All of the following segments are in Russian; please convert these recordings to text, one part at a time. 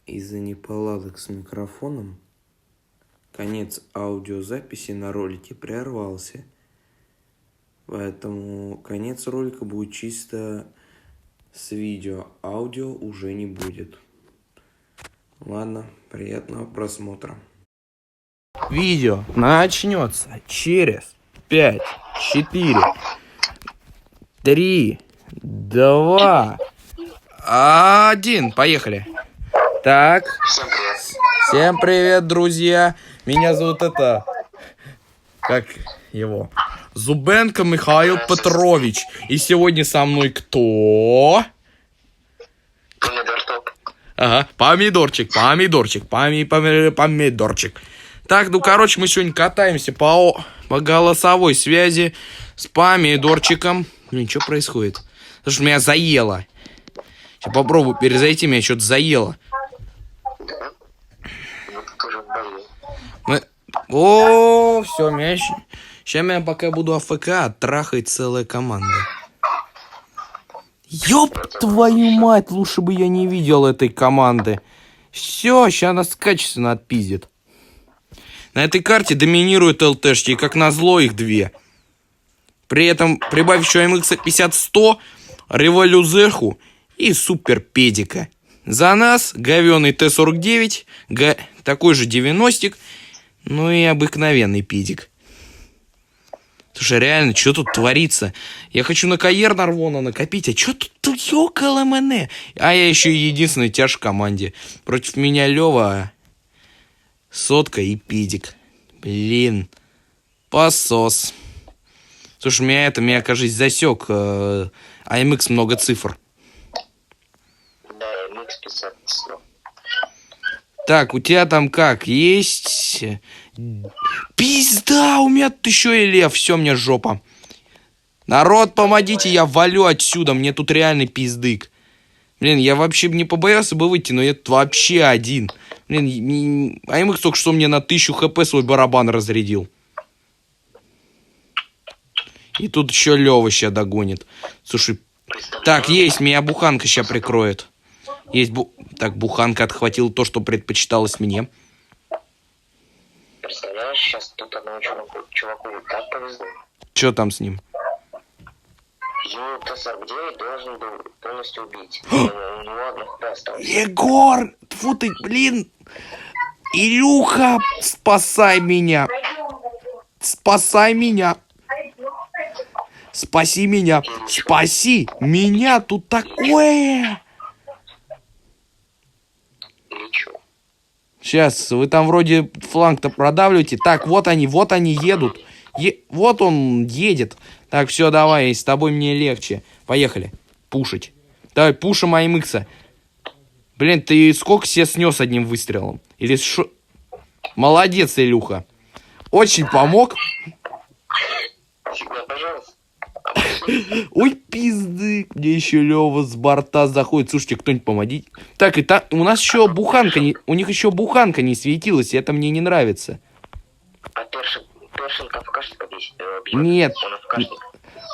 Из-за неполадок с микрофоном конец аудиозаписи на ролике прервался. Поэтому конец ролика будет чисто с видео. Аудио уже не будет. Ладно, приятного просмотра. Видео начнется через 5, 4, 3, 2, 1. Поехали. Так. Всем привет, друзья. Меня зовут как его? Зубенко Михаил Петрович. И сегодня со мной кто? Ага, помидорчик. Так, мы сегодня катаемся по голосовой связи с помидорчиком. Блин, что происходит? Потому что меня заело. Сейчас попробую перезайти, меня что-то заело. Все, сейчас пока я буду АФК, трахает целая команда. Ёб твою мать, лучше бы я не видел этой команды. Все, сейчас нас качественно отпиздит. На этой карте доминируют ЛТшки, и как назло их две. При этом прибавь еще МХ 50-100, Революзеху и Супер Педика. За нас говёный Т-49, такой же 90-ик, ну и обыкновенный педик. Слушай, реально, что тут творится? Я хочу на Каер Нарвона накопить, а что тут ёкало мене? А я еще и единственный тяж в команде. Против меня Лева, Сотка и педик. Блин, посос. Слушай, меня, кажется, засек. АМХ много цифр. Да, АМХ 50. Так, у тебя там как? Есть? Пизда, у меня тут еще и лев. Все, мне жопа. Народ, помогите, я валю отсюда. Мне тут реальный пиздык. Блин, я вообще не побоялся бы выйти, но я тут вообще один. Блин, АМХ только что мне на 1000 хп свой барабан разрядил. И тут еще Лева сейчас догонит. Слушай, так, есть, меня буханка сейчас прикроет. Есть Так, буханка отхватила то, что предпочиталось мне. Представляешь, сейчас тут одному чуваку так повезло. Че там с ним? Ему Т-49 должен был полностью убить. У него одно хп осталось. Егор! Тьфу ты, блин! Илюха, спасай меня! Спасай меня! Спаси меня! Спаси меня! Тут такое! Сейчас, вы там вроде фланг-то продавливаете. Так, вот они едут. Вот он едет. Так, все, давай, с тобой мне легче. Поехали. Пушить. Давай, пушим АМХ. Блин, ты сколько себе снес одним выстрелом? Или шо? Молодец, Илюха. Очень помог. Всегда, пожалуйста. Ой, пизды. Мне еще Лева с борта заходит. Слушайте, кто-нибудь помогите. Так, у нас еще буханка у них еще буханка не светилась, и это мне не нравится. А Першинг АФКшника бьет? Нет. Он АФКшник.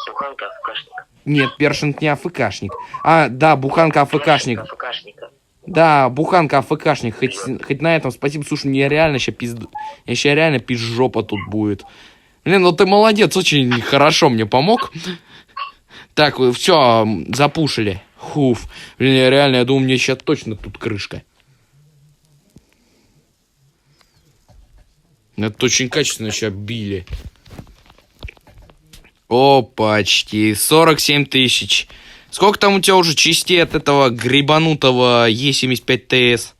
Буханка АФКшник. Нет, Першинг не АФКшник. А, да, буханка АФКшник. АФКшника. Да, буханка АФКшник. Хоть на этом спасибо. Слушай, мне реально сейчас Я сейчас реально пизжопа тут будет. Блин, ну ты молодец, очень хорошо мне помог. Так, все, запушили. Хуф. Блин, я думаю, мне сейчас точно тут крышка. Это очень качественно сейчас били. Опачки, 47 тысяч. Сколько там у тебя уже частей от этого грибанутого Е75ТС?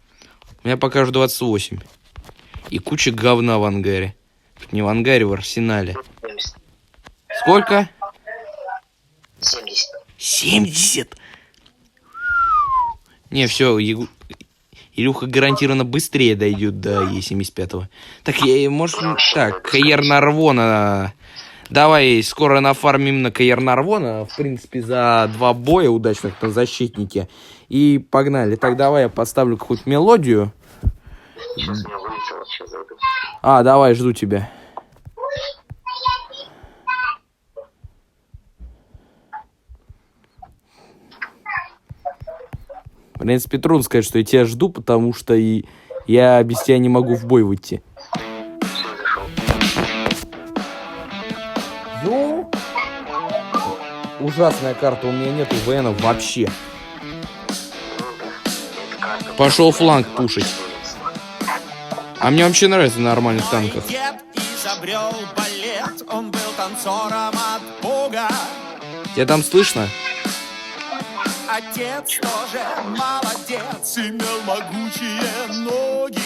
У меня пока же 28. И куча говна в ангаре. Не в ангаре, в арсенале. 70. Сколько? 70. 70? Не, все, Илюха гарантированно быстрее дойдет до Е75. Так, Так, Каер Нарвона. Давай, скоро нафармим на Каер Нарвона. В принципе, за 2 боя удачных на защитнике. И погнали. Так, давай я поставлю какую-то мелодию. Сейчас меня вылетело, сейчас зайду. А, давай, жду тебя. принципе, трудно сказать, что я тебя жду, потому что я без тебя не могу в бой выйти. Все, зашел. Ё? Ужасная карта, у меня нету ВН вообще. Пошел фланг пушить. А мне вообще нравится на нормальных танках. Дед изобрел балет, он был танцором от Бога. Тебя там слышно? Отец тоже молодец, имел могучие ноги.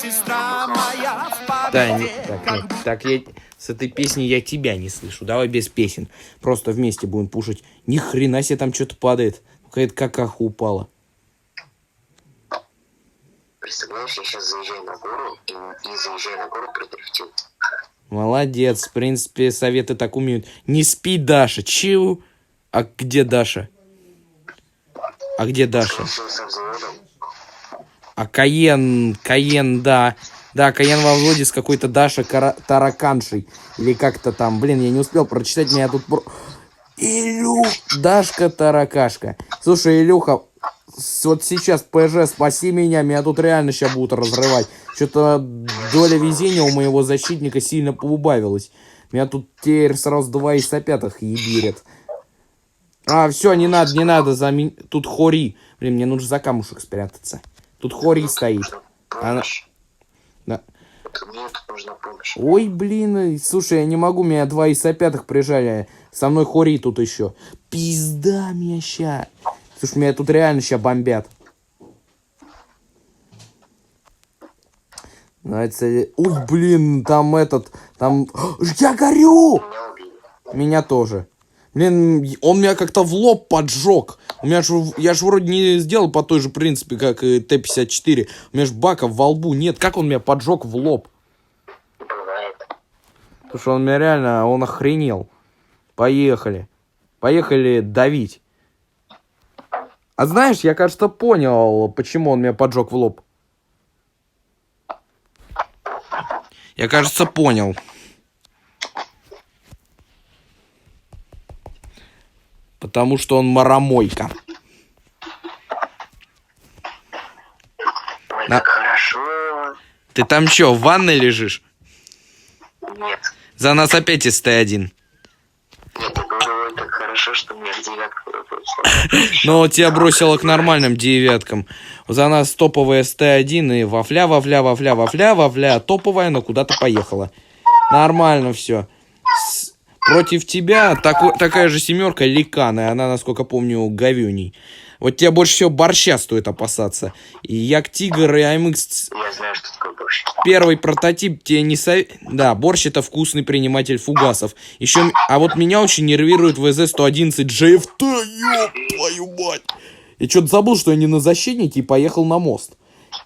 Сестра моя в Да, победе, нет, так я с этой песней я тебя не слышу. Давай без песен. Просто вместе будем пушить. Ни хрена себе там что-то падает. Какая-то какаха упала. Представляешь, я сейчас заезжаю на гору и заезжая на гору продрифтил. Молодец. В принципе, советы так умеют. Не спи, Даша. Чего? А где Даша? А где Даша? Со взводом. А Каен, да. Да, Каен во взводе с какой-то Дашей Тараканшей. Или как-то там. Блин, я не успел прочитать, меня тут... Дашка Таракашка. Слушай, Илюха, вот сейчас ПЖ, спаси меня тут реально сейчас будут разрывать. Что-то доля везения у моего защитника сильно поубавилась. Меня тут теперь сразу 2 из 5 ебирят. А, все, не надо, тут Хори. Блин, мне нужно за камушек спрятаться. Тут Хори стоит. Она... Да. Мне тут нужна помощь. Ой, блин, слушай, я не могу, меня 2 из 5 прижали. Со мной Хори тут еще. Пизда меня ща. Слушай, меня тут реально ща бомбят. Ой, блин, там... Я горю! Меня убили. Меня тоже. Блин, он меня как-то в лоб поджег. Я ж вроде не сделал по той же принципе, как и Т-54. У меня ж бака во лбу нет. Как он меня поджег в лоб? Бывает. Потому что он меня реально, он охренел. Поехали. Поехали давить. А знаешь, я, кажется, понял, почему он меня поджег в лоб. Я, кажется, понял. Потому что он маромойка. Ой, как хорошо. Ты там что, в ванной лежишь? Нет. За нас опять СТ-1. Нет, я говорю, ой, так хорошо, что меня в девятку бросило. Но тебя бросило к нормальным девяткам. За нас топовая СТ-1 и вафля, топовая, но куда-то поехала. Нормально все. Против тебя такая же 7 Ликан, и она, насколько помню, говюней. Вот тебе больше всего борща стоит опасаться. И Як-Тигр, и АМХ... Я знаю, что такое борщ. Первый прототип тебе не Да, борщ — это вкусный приниматель фугасов. Еще... А вот меня очень нервирует ВЗ-111 GFT, ёб твою мать. Я что-то забыл, что я не на защитнике и поехал на мост.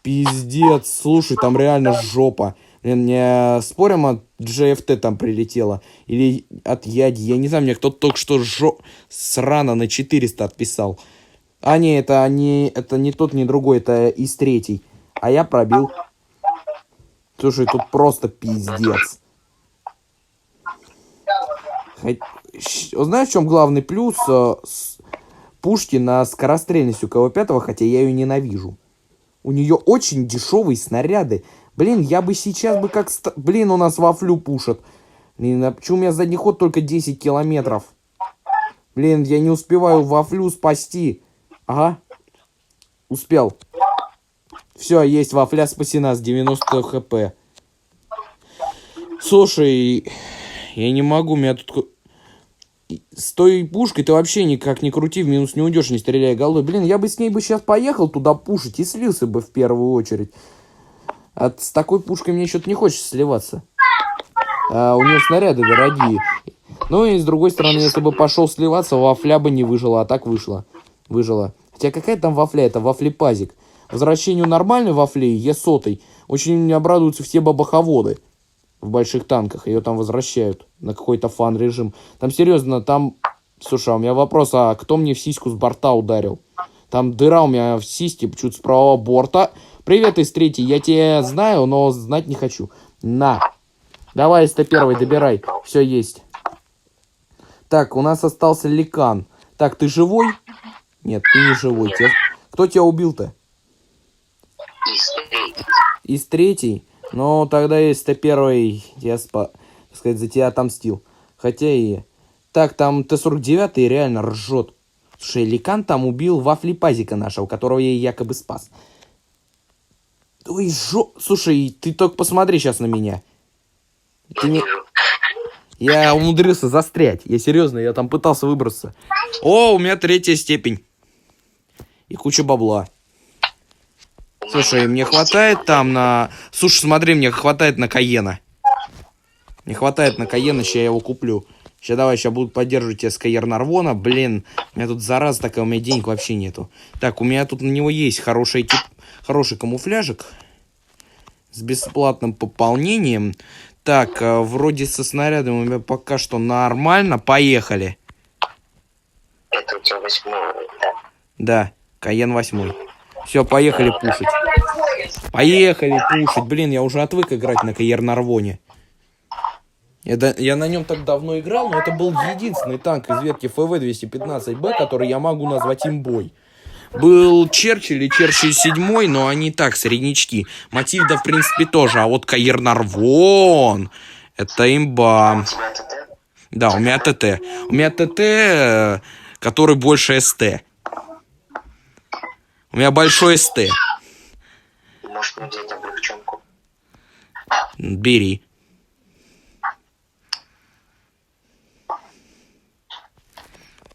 Пиздец, слушай, там реально жопа. Блин, мне спорим, от GFT там прилетело? Или от Яди? Я не знаю, мне кто-то только что срано на 400 отписал. А не, это не тот, не другой, это из 3. А я пробил. Слушай, тут просто пиздец. Знаешь, в чем главный плюс пушки на скорострельностью КВ-5, хотя я ее ненавижу? У нее очень дешевые снаряды. Блин, я бы сейчас бы как... Блин, у нас вафлю пушат. Блин, а почему у меня задний ход только 10 километров? Блин, я не успеваю вафлю спасти. Ага. Успел. Все, есть вафля спасена с 90 хп. Слушай, я не могу, меня тут... С той пушкой ты вообще никак не крути, в минус не уйдешь, не стреляя головой. Блин, я бы с ней бы сейчас поехал туда пушить и слился бы в первую очередь. С такой пушкой мне что-то не хочется сливаться. А у нее снаряды дорогие. Ну и с другой стороны, если бы пошел сливаться, вафля бы не выжила, а так вышла. Выжила. Хотя какая там вафля? Это вафлепазик. Возвращению нормальной вафли, Е100, очень обрадуются все бабаховоды в больших танках. Ее там возвращают на какой-то фан-режим. Там серьезно, там... Слушай, у меня вопрос, а кто мне в сиську с борта ударил? Там дыра у меня в сиське, чуть с правого борта. Привет, из 3, я тебя знаю, но знать не хочу. На. Давай, СТ-1, добирай. Все есть. Так, у нас остался Ликан. Так, ты живой? Нет, ты не живой. Кто тебя убил-то? Из третьей. Из третьей? Ну, тогда если ты первый, я, так сказать, за тебя отомстил. Хотя и... Так, там Т-49 реально ржет. Слушай, Ликан там убил вафлипазика нашего, которого я якобы спас. Ой, Слушай, ты только посмотри сейчас на меня. Ты не... Я умудрился застрять. Я серьезно, я там пытался выбраться. О, у меня 3-я степень. И куча бабла. Слушай, мне хватает там на... Слушай, смотри, мне хватает на Каена. Не хватает на Каена, сейчас я его куплю. Сейчас буду поддерживать тебя с Каер Нарвона. Блин, у меня тут зараза такая, у меня денег вообще нету. Так, у меня тут на него есть хороший камуфляжик. С бесплатным пополнением. Так, вроде со снарядом у меня пока что нормально. Поехали. Это у тебя 8-й, да? Да, Каен 8. Все, поехали пушить. Поехали пушить. Блин, я уже отвык играть на Каер Нарвоне. Я на нем так давно играл, но это был единственный танк из ветки ФВ-215Б, который я могу назвать имбой. Был Черчилль и Черчилль 7, но они так, среднячки. Матильда, в принципе, тоже. А вот Каер Нарвон, это имба. У тебя ТТ? Да, у меня ТТ. У меня ТТ, который больше СТ. У меня большой СТ. Может, мне взять облегченку? Бери.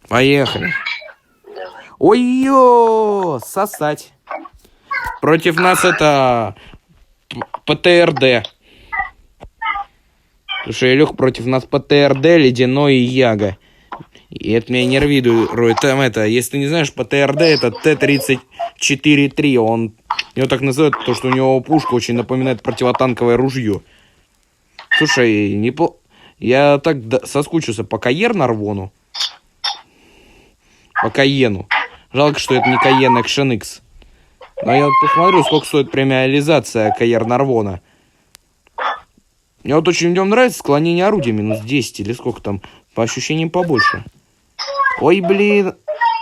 Поехали. Давай. Ой-ё, сосать. Против нас это ПТРД. Слушай, Илюх, против нас ПТРД, Ледяной и Яга. И это меня нервирует. Там это, если ты не знаешь, ПТРД это Т-34-3. Он его так называют, потому что у него пушка очень напоминает противотанковое ружье. Слушай, я так соскучился по Каер Нарвону. По Каену. Жалко, что это не Каен Action X. Но я вот посмотрю, сколько стоит премиализация Каер Нарвона. Мне вот очень в нем нравится склонение орудия минус 10. Или сколько там, по ощущениям побольше. Ой, блин.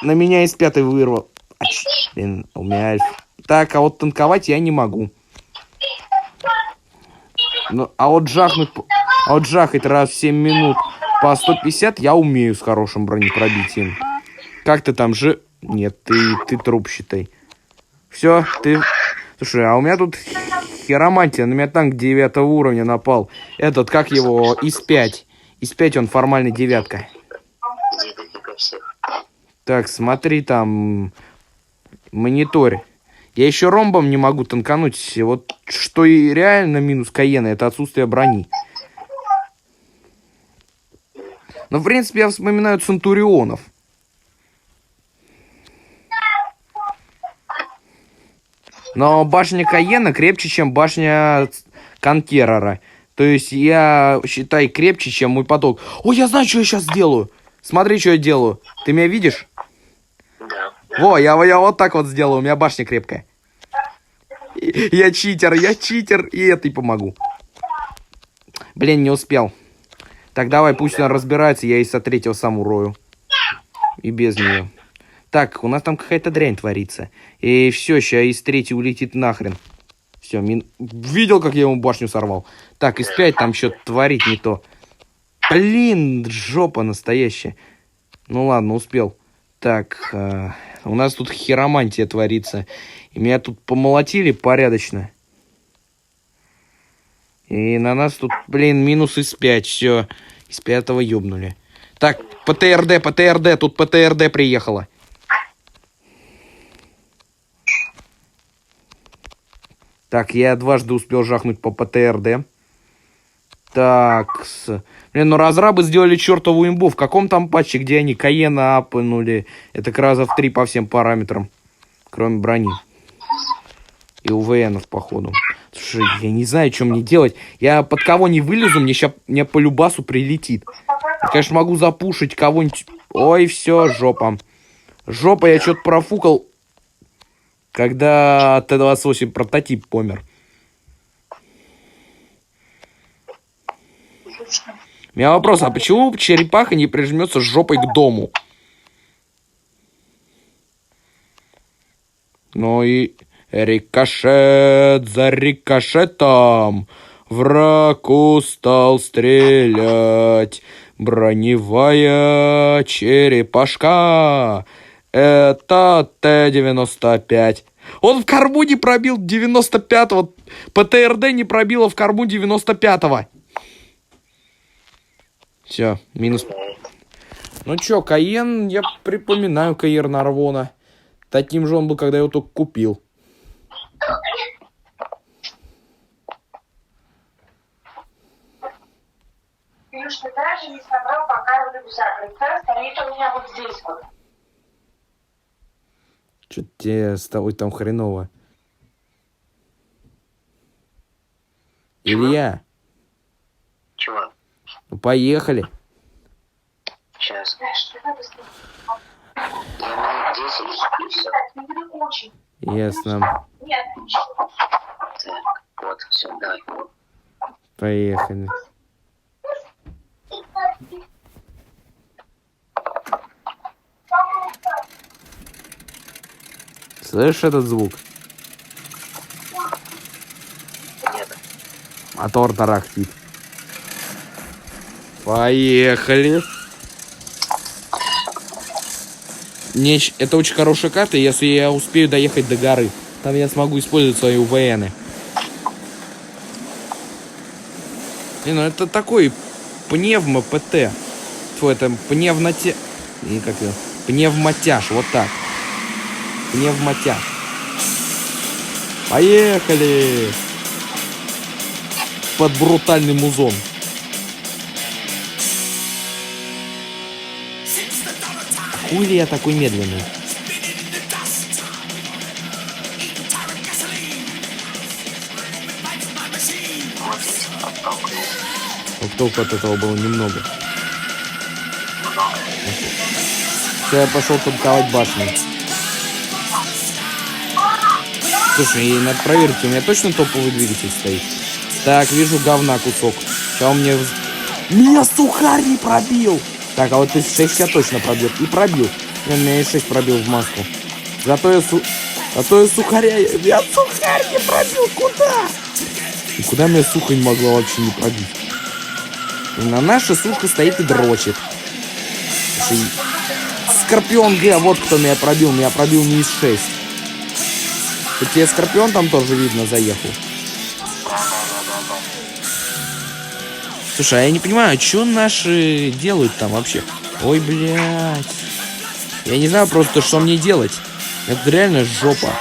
На меня из 5-й вырвал. Блин, у меня альф. Так, а вот танковать я не могу. Ну, а вот жахать раз в 7 минут по 150 я умею с хорошим бронепробитием. Как ты там же... Нет, ты труп, считай. Все, ты... Слушай, а у меня тут хиромантия. На меня танк 9 уровня напал. Этот, как его, ИС-5. ИС-5 он формальный 9. Иди дофига всех. Так, смотри там... Мониторь. Я еще ромбом не могу танкануть. Вот что и реально минус Каена, это отсутствие брони. Но, в принципе, я вспоминаю Центурионов. Но башня Каена крепче, чем башня Конкерера. То есть я, считай, крепче, чем мой поток. Ой, я знаю, что я сейчас сделаю. Смотри, что я делаю. Ты меня видишь? Да. Во, я вот так вот сделаю. У меня башня крепкая. Я читер, и этой помогу. Блин, не успел. Так, давай, пусть он разбирается, я из-за 3-го сам урою. И без нее. Так, у нас там какая-то дрянь творится. И все, сейчас из 3-й улетит нахрен. Все, видел, как я ему башню сорвал? Так, из 5 там что-то творить не то. Блин, жопа настоящая. Ну ладно, успел. Так, у нас тут хиромантия творится. И меня тут помолотили порядочно. И на нас тут, блин, минус из 5. Все, из 5-го ёбнули. Так, ПТРД, тут ПТРД приехала. Так, я дважды успел жахнуть по ПТРД. Так, блин, ну разрабы сделали чертову имбу. В каком там патче, где они Каена апнули? Это раза в 3 по всем параметрам. Кроме брони. И УВНов, походу. Слушай, я не знаю, что мне делать. Я под кого не вылезу, мне по любасу прилетит. Я, конечно, могу запушить кого-нибудь. Ой, все, жопа. Жопа, я что-то профукал. Когда Т-28 прототип помер. У меня вопрос, а почему черепаха не прижмется жопой к дому? Ну и рикошет за рикошетом. Враг устал стрелять. Броневая черепашка. Это Т-95. Он в корму не пробил 95-го. ПТРД не пробило в корму 95-го. Все, минус. Ну чё, Кайен, я припоминаю Кайен Нарвона. Таким же он был, когда я его только купил. Илюш, ты даже не собрал пока рюкзак. Рюкзак стоит у меня вот здесь вот. Чё тебе с тобой там хреново? Илья, Чего? ну поехали. Сейчас. Знаешь, давай быстрее. Я минут 10 и все. Не буду очень. Ясно. Нет, Так, вот, все, давай. Поехали. Слышишь этот звук? Нет. Мотор тарахтит. Поехали. Это очень хорошая карта, если я успею доехать до горы. Там я смогу использовать свои УВНы. Ну это такой пневмо-ПТ. Фу, это пневмотя... Как его? Пневмотяж, вот так. Пневмотяж. Поехали! Под брутальный музон. Хуй ли я такой медленный? Толку от этого было немного. Все, я пошел танковать башню. Слушай, ей надо проверить, у меня точно топовый двигатель стоит. Так, вижу говна кусок. Сейчас у меня... Меня сухарь не пробил! Так, а вот из 6 я точно пробил. И пробил. Меня и 6 пробил в маску. Зато я сухаря... Я сухарь не пробил! Куда? И куда меня сухарь могла вообще не пробить? И на наша сушка стоит и дрочит. Слушай, Скорпион Г, вот кто меня пробил не из 6. И тебе Скорпион там тоже видно заехал. Слушай, а я не понимаю, что наши делают там вообще? Ой, блядь. Я не знаю просто, что мне делать. Это реально жопа.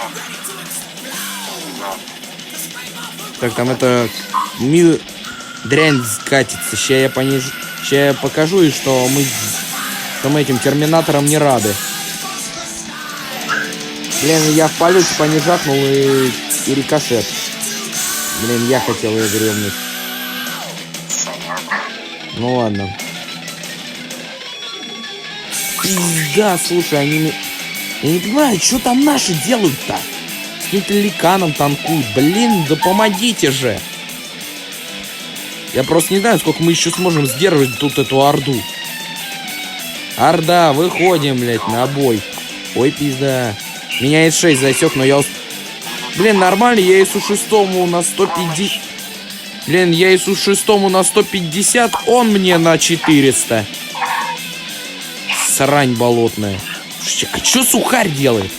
Так, там это... Дрянь катится. Сейчас я покажу, и что мы этим терминаторам не рады. Блин, я в полете по ней жахнул и рикошет. Блин, я хотел ее гребнуть. Ну ладно. Пизда, слушай, они... Я не понимаю, что там наши делают-то? С каким-то ликаном танкуют. Блин, да помогите же. Я просто не знаю, сколько мы еще сможем сдерживать тут эту орду. Орда, выходим, блядь, на бой. Ой, пизда. Меня С6 засек, но я... Блин, нормально, я ИСу-6 на 150... Блин, я ИСу-6 на 150, он мне на 400. Срань болотная. А что сухарь делает?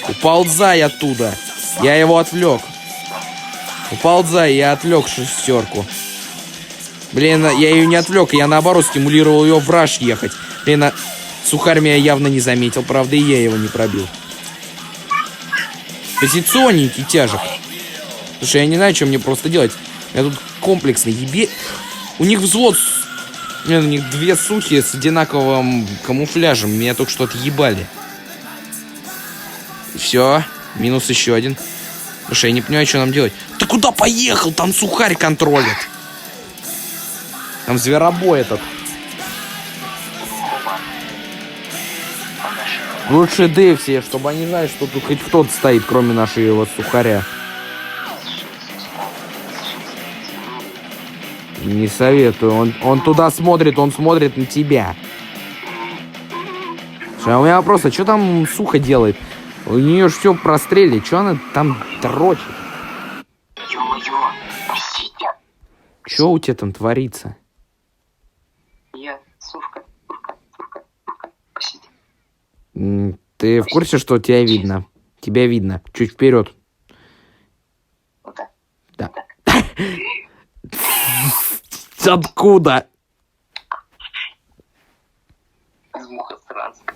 Уползай оттуда. Я его отвлек. Уползай, я отвлек шестерку. Блин, я ее не отвлек, я наоборот стимулировал ее в раш ехать. Блин, сухарь меня явно не заметил, правда, и я его не пробил. Позиционненький тяжек. Слушай, я не знаю, что мне просто делать. Я тут комплексный ебе... У них взвод... Нет, у них две сухи с одинаковым камуфляжем. Меня только что отъебали. Все, минус еще один. Слушай, я не понимаю, что нам делать. Ты куда поехал? Там сухарь контролит. Там зверобой этот. Лучше Декси, чтобы они знали, что тут хоть кто-то стоит, кроме нашего сухаря. Не советую. Он туда смотрит, он смотрит на тебя. Слушай, а у меня вопрос, а что там Суха делает? У нее же все прострелили, что она там дрочит? Ё-моё, простите. Что у тебя там творится? Я, Сушка, простите. Ты в курсе, что тебя видно? Тебя видно. Чуть вперед. Вот так. Да. Откуда? Из Мухосранска.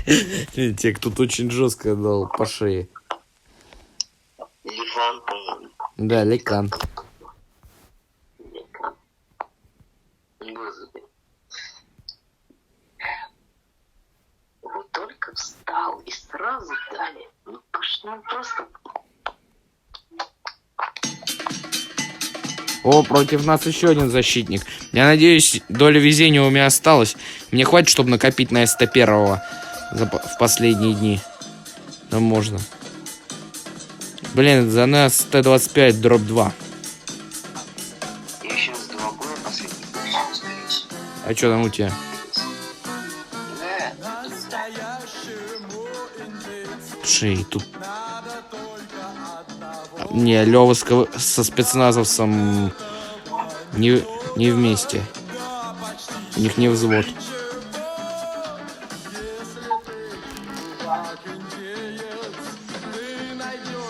Тебе кто-то очень жестко дал по шее. Ливан, по-моему. Да, Лекан. Господи. Вот только встал и сразу дали. Ну просто... О, против нас еще один защитник. Я надеюсь, доля везения у меня осталась. Мне хватит, чтобы накопить на СТ-1 в последние дни. Да можно. Блин, за нас Т-25 дроп 2. Я еще с 2 боя последний, скорее всего. А что там у тебя? Да. Шей, тут... Не, Лёва со спецназовцем не вместе. У них не взвод.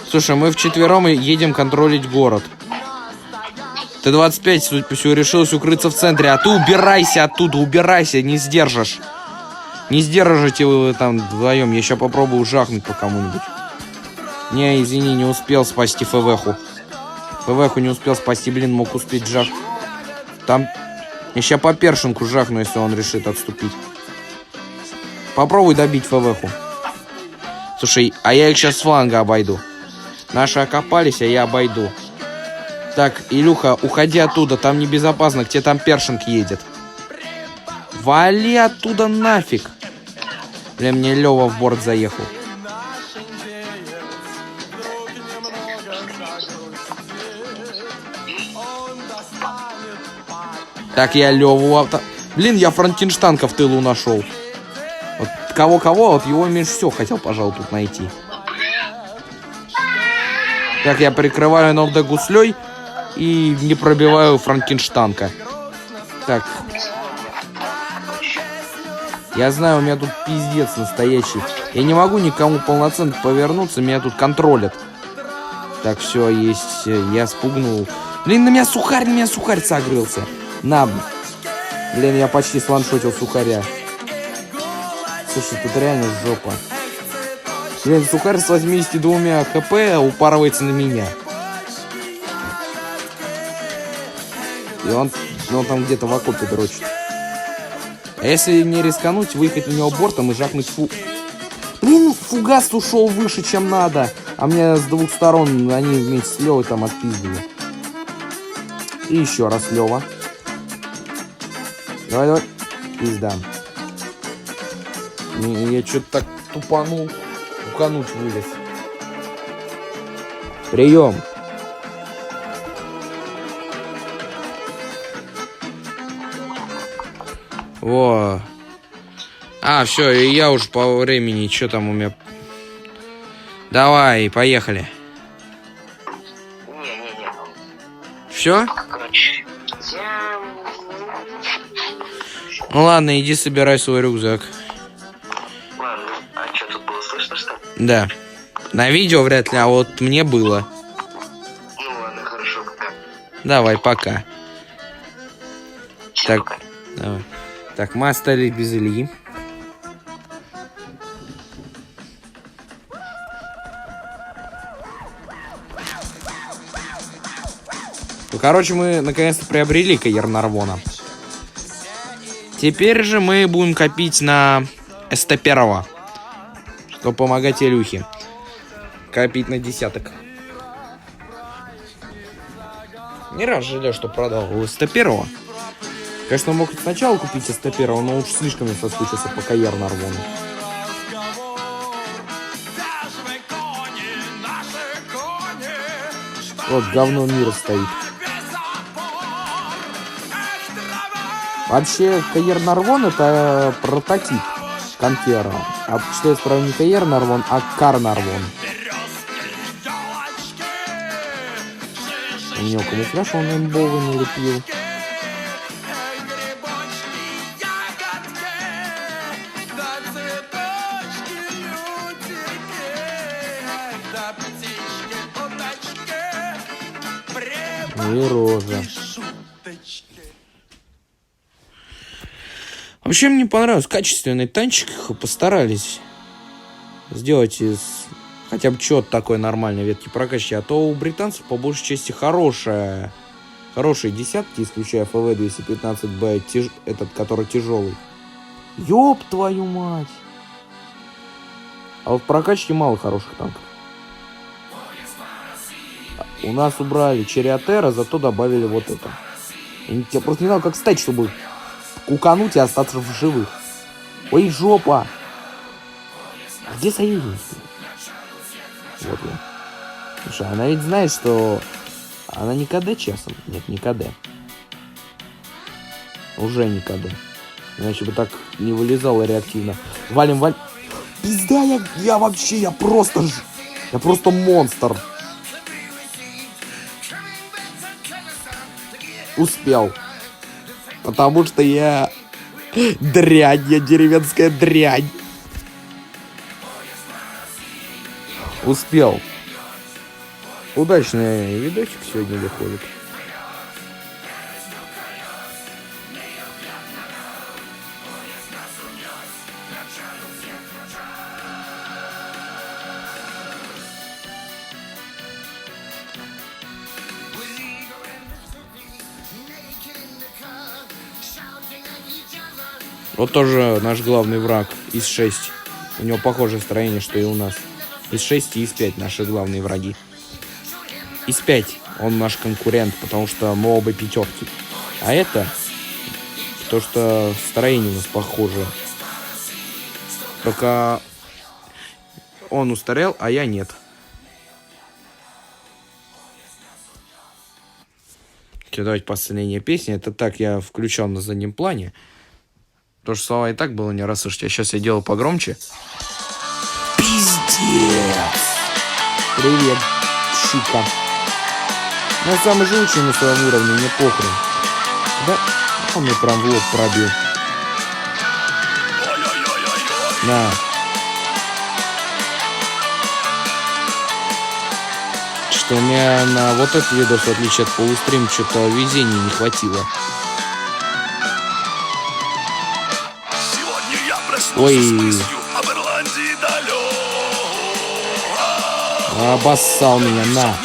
Слушай, мы вчетвером едем контролить город. Т-25, судя по всему, решилась укрыться в центре. А ты убирайся оттуда, убирайся, не сдержишь. Не сдержите вы там вдвоем. Я еще попробую жахнуть по кому-нибудь. Не, извини, не успел спасти ФВХу. ФВХу не успел спасти, блин, мог успеть жах. Там... Я сейчас по першинку жахну, если он решит отступить. Попробуй добить ФВХу. Слушай, а я их сейчас с фланга обойду. Наши окопались, а я обойду. Так, Илюха, уходи оттуда, там небезопасно, где там першинг едет. Вали оттуда нафиг. Бля, мне Лёва в борт заехал. Так, я Лёву авто... Блин, я Франкенштанка в тылу нашел. Вот кого-кого, вот его меньше всего хотел, пожалуй, тут найти. Так, я прикрываю НЛД гуслей и не пробиваю Франкенштанка. Так. Я знаю, у меня тут пиздец настоящий. Я не могу никому полноценно повернуться, меня тут контролят. Так, все, есть. Я спугнул. Блин, на меня сухарь согрелся. На. Блин, я почти сваншотил сухаря. Слушай, тут реально жопа. Блин, сухарь с 82 хп упарывается на меня. И он там где-то в окопе дрочит. А если не рискануть, выехать на него бортом и жахнуть Блин, фугас ушел выше, чем надо. А мне с двух сторон они вместе с Левой там отпиздили. И еще раз Лева. Давай. Пизда. Я что-то так тупанул. Укануть вылез. Прием. Во. А, все, и я уже по времени. Что там у меня? Давай, поехали. Не. Все? Короче, я... Ну ладно, иди собирай свой рюкзак. Ладно, а что, тут было слышно, что ли? Да. На видео вряд ли, а вот мне было. Ну ладно, хорошо, пока. Давай, пока. Всем Так, пока. давай. Так, мы остались без Ильи. Ну, короче, мы наконец-то приобрели Каир Нарвона. Теперь же мы будем копить на СТ-1, чтобы помогать Илюхе. Копить на десяток. Не раз жалею, что продал СТ-1. Конечно, мог сначала купить СТ-1, но уж слишком я соскучился по Каир Нарвону. Вот говно мира стоит. Вообще, Каир Нарвон — это прототип. Конкера. А что я справа не Каер-Нарвон, а Кар-Нарвон. У него камуфляж он имбовый налепил. И рожа. Вообще мне понравилось. Качественный танчик. Постарались сделать из хотя бы что-то такое нормальной ветки прокачки. А то у британцев по большей части хорошие десятки, исключая ФВ-215Б, этот, который тяжелый. Ёб твою мать! А вот в прокачке мало хороших танков. У нас убрали Черриотера, зато добавили вот это. Я просто не знал, как стать, чтобы кукануть и остаться в живых. Ой, жопа! А где союзники? Вот я. Слушай, она ведь знает, что... Она не КД часом? Нет, не КД. Уже не КД. Иначе бы так не вылезала реактивно. Валим. Пизда, я просто монстр. Успел. Потому что я дрянь, я деревенская дрянь. Успел. Удачный видосик сегодня выходит. Вот тоже наш главный враг ИС-6. У него похожее строение, что и у нас. ИС-6 и ИС-5 наши главные враги. ИС-5 он наш конкурент, потому что мы оба пятерки. А это то, что строение у нас похоже. Только он устарел, а я нет. Давайте последняя песня. Это так я включал на заднем плане. Потому что слова и так было не расслышать. А сейчас я делаю погромче. Пиздец! Привет, Чика. Я самый живучий на своем уровне, мне похрен. Да? Он мне прям в лоб пробил. На. Что у меня на вот этот видос, в отличие от полустрим, что-то везения не хватило. Ой. Обоссал меня, на.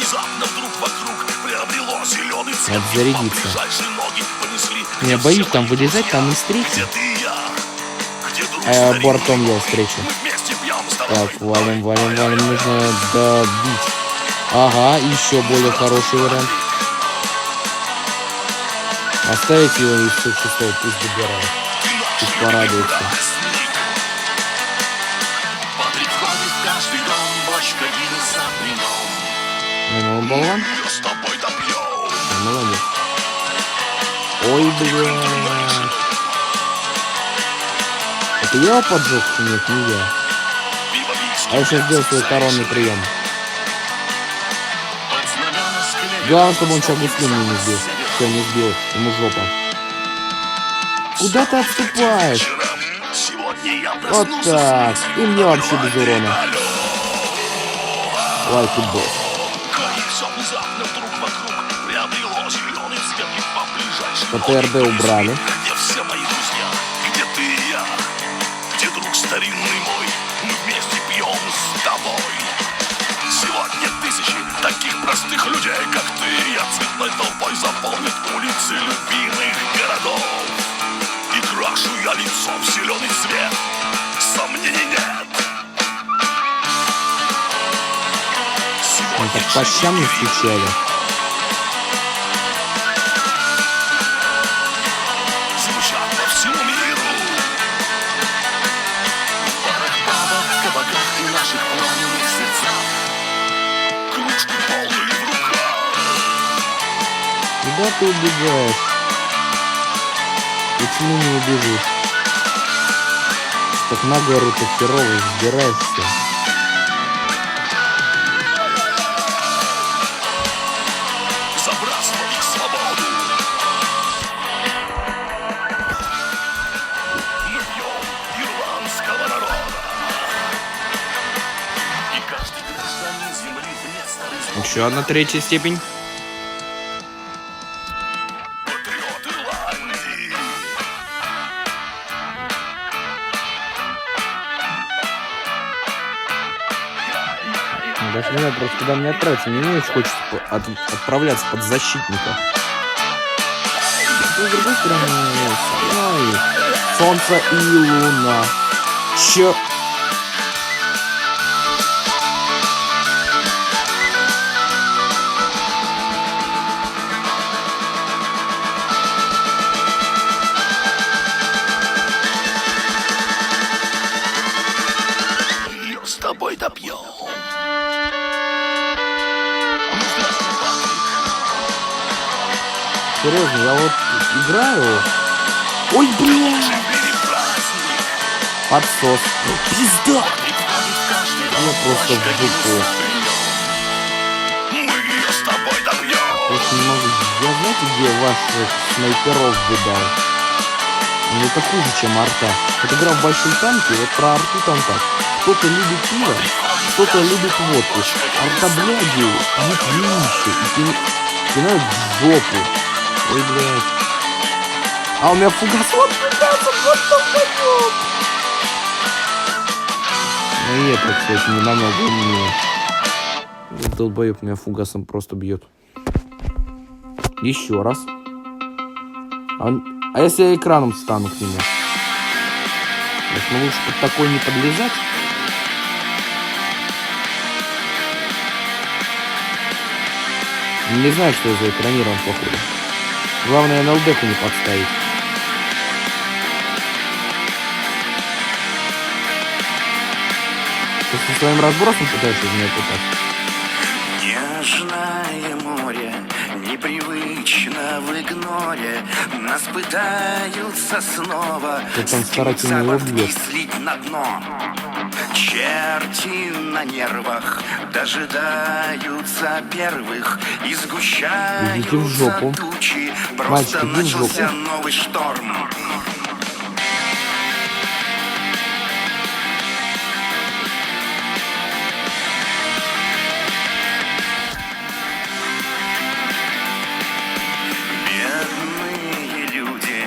Надо зарядиться. Я боюсь там вылезать, там и встречи. А я бортом я встречу. Так, валим. Нужно добить. Ага, еще более хороший вариант. Оставить его из 6-го, пусть добирает. Пусть порадуется. Ну, болван. Молодец. Ой, бля. Это я его поджег? Нет, не я. А я сейчас сделаю свой коронный прием. Главное, чтобы он сейчас гуслин не сбил. Все, не сбил. Ему жопа. Куда ты отступаешь? Вот так. И мне вообще без урона. Лайк и босс. ПТРД убрали. Где все мои друзья? Где ты и я? Где друг старинный мой? Мы вместе пьем с тобой. Сегодня тысячи таких простых людей, как ты и я, цветной толпой заполнят улицы любимых городов. И крашу я лицо в зеленый цвет. Сомнений нет. Мы так по щам не стучали. Куда ты убегаешь? Почему не убежишь? Так на гору-то херово взбираешься. Забрасывай свободу. Мы пьем ирландского народа. И каждый гражданин земли вне старых Еще одна третья степень. патриот Ирландии. Даже не знаю просто, куда мне отправиться. Мне не очень хочется отправляться под защитника. Но, с другой стороны, ой, солнце и луна. Чё? Ее с тобой допьем. Серьезно, я вот играю. Ой, блин! Подсос. Пизда! Я просто в жопу. Мы ее с тобой допьем. Просто не могу. Я знаете, где ваших снайперов видал? Ну это хуже, чем арта. Вот игра в большой танке, вот про арту там так. Кто-то любит пиво, кто-то любит водку. Арта, бляди, нет винище и кинают в жопу. Ой, блядь. А у меня фугас. Вот фугасом, вот долбоёб. Ну и это, кстати, не намного умнее. Вот долбоёб меня фугасом просто бьет. Еще раз. А если я экраном стану к нему? Ну лучше под такой не подлезать. Не знаю, что я за экранирован, походу. Главное, НЛД-ку не подставить. Ты со своим разбросом пытаешься меня пытать? Нежное море, непривычно в игноре. Нас пытаются снова Как он старательно его бьет. слить на дно. Черти на нервах дожидаются первых и Идите в сгущаются жопу. тучи. Мальчик, Просто иди в жопу. начался новый шторм. Бедные люди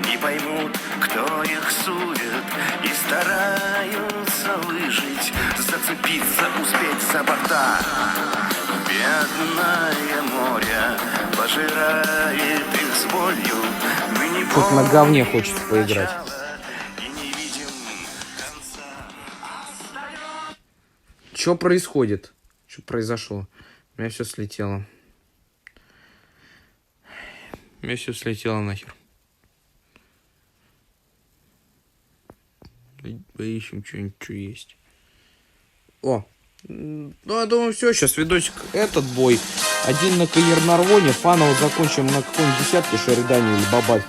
не поймут, кто их судит, и стараются выжить, зацепиться, успеть за борта. Бедное море пожирает их с болью. Мы не Как на говне хочется поиграть. и не видим конца. Что происходит? Что произошло? У меня все слетело. У меня все слетело нахер. Поищем что-нибудь, что есть. О! Ну, я думаю, все, сейчас видосик этот бой. Один на Каирнарвоне, фаново закончим на какой-нибудь десятке, Шеридане или Бабахе.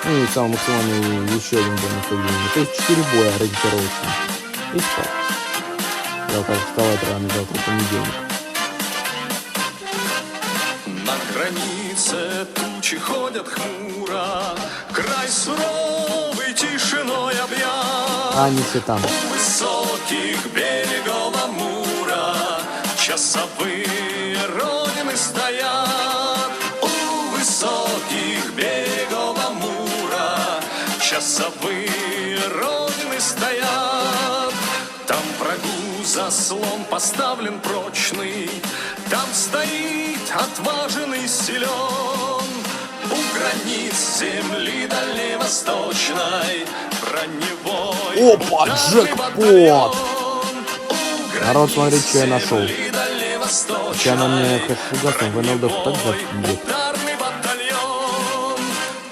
Ну и самый максимальный еще один бой на Каирнарвоне. То есть 4 боя ориентировочно. И спать. Я как вставать рано завтра, понедельник. На границе тучи ходят хмуро, край суровый тишиной объят. А они все там. У высоких берегов Амура часовые родины стоят. У высоких берегов Амура часовые родины стоят. Там врагу заслон поставлен прочный, там стоит отважный силен. У границ земли дальневосточной броневой Опа, ударный джекпот! батальон. У Народ, смотри, что я границ нашел. земли дальневосточной Сейчас она мне как фугасом в НЛД так забьет. ударный батальон.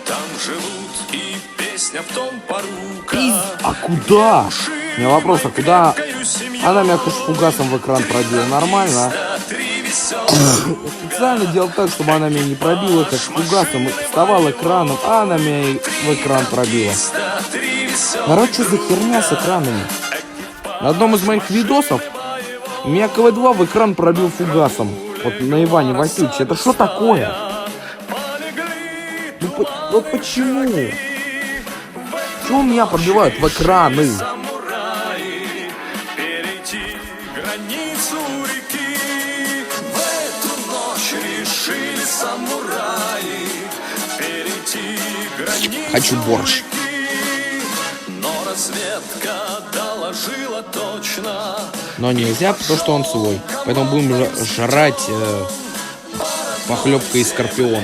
Там живут и песня в том порука. А куда? У меня вопрос, а куда? Она меня хоть фугасом в экран пробила. Нормально, а? Я специально делал так, чтобы она меня не пробила, как фугасом. Вставал экраном, а она меня и в экран пробила. Народ, что за херня с экранами? На одном из моих видосов у меня КВ-2 в экран пробил фугасом. Вот на Иване Васильевиче. Это что такое? Ну, вот почему? Почему меня пробивают в экраны? Хочу борщ. Но разведка доложила точно. Но нельзя, потому что он свой. Поэтому будем жрать похлебкой из скорпионов.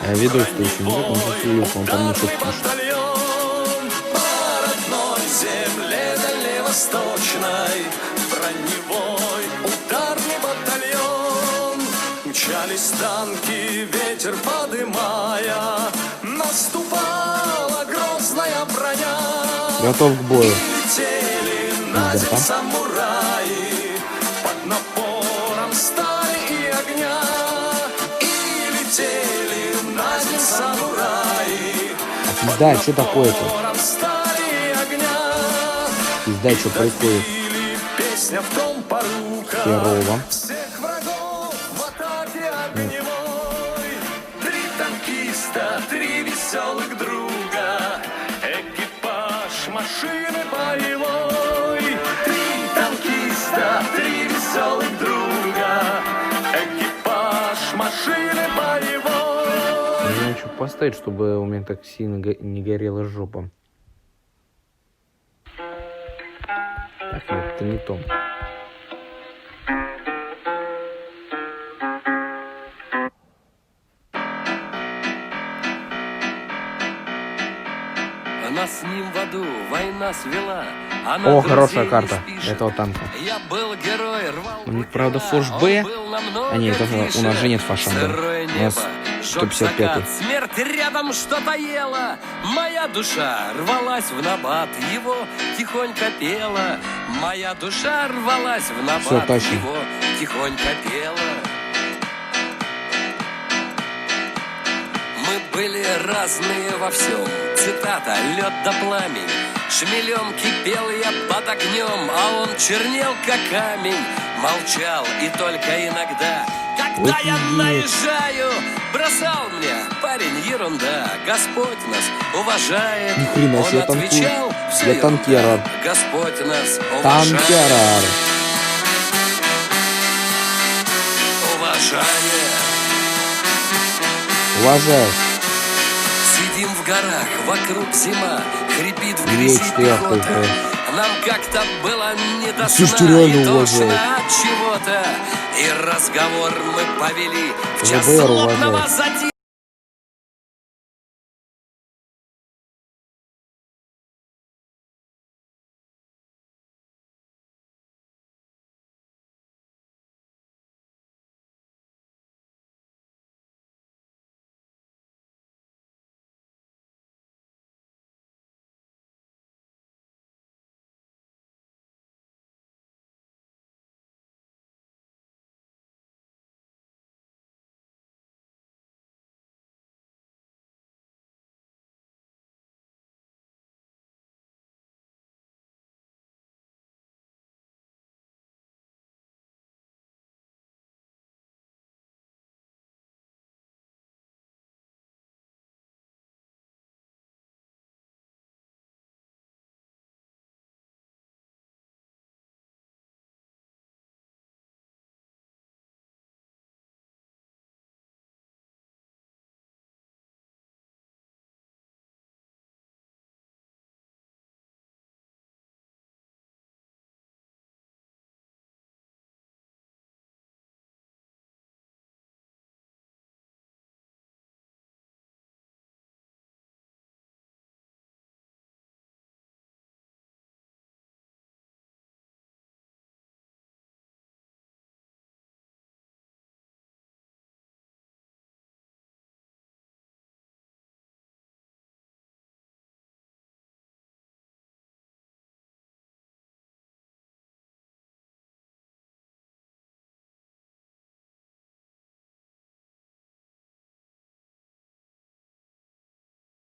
А видос что еще не так, он засулился, он там ничего пишет. Восточной броневой ударный батальон. Мчались танки, ветер подымая, наступала грозная броня. Готов к бою. Летели на землю самураи под напором стали и огня. И летели на землю самураи. Да, что такое-то? Пизда, что происходит? Песня в том порука. Херово. Всех врагов в атаке огневой. Три танкиста, три веселых друга. Экипаж машины боевой. Три танкиста, три веселых друга. Экипаж машины боевой. Я хочу поставить, чтобы у меня так сильно не горела жопа. Так, нет, это не то. Она с ним в аду, война свела. О, хорошая карта этого танка. Я был герой, рвал. У них, правда, фош Б. А нет, это у нас же нет фаша Б. У нас 155. Смерть рядом что-то ела. Моя душа рвалась в набат, его тихонько пела. Моя душа рвалась в набат, его тихонько пела. Мы были разные во всем. Цитата: лед да пламень. Шмелем кипел я под огнем, а он чернел, как камень. Молчал и только иногда, когда я наезжаю, бросал мне: парень, ерунда, Господь нас уважает. Ни хрена себе, он отвечал: все я танкера. Господь нас уважает. Танкера. Уважание. Уважаю. Сидим в горах, вокруг зима, хрипит в грязи пехота. Нам как-то было не до сна, и тошно от чего-то. И разговор мы повели в час злобного затишья.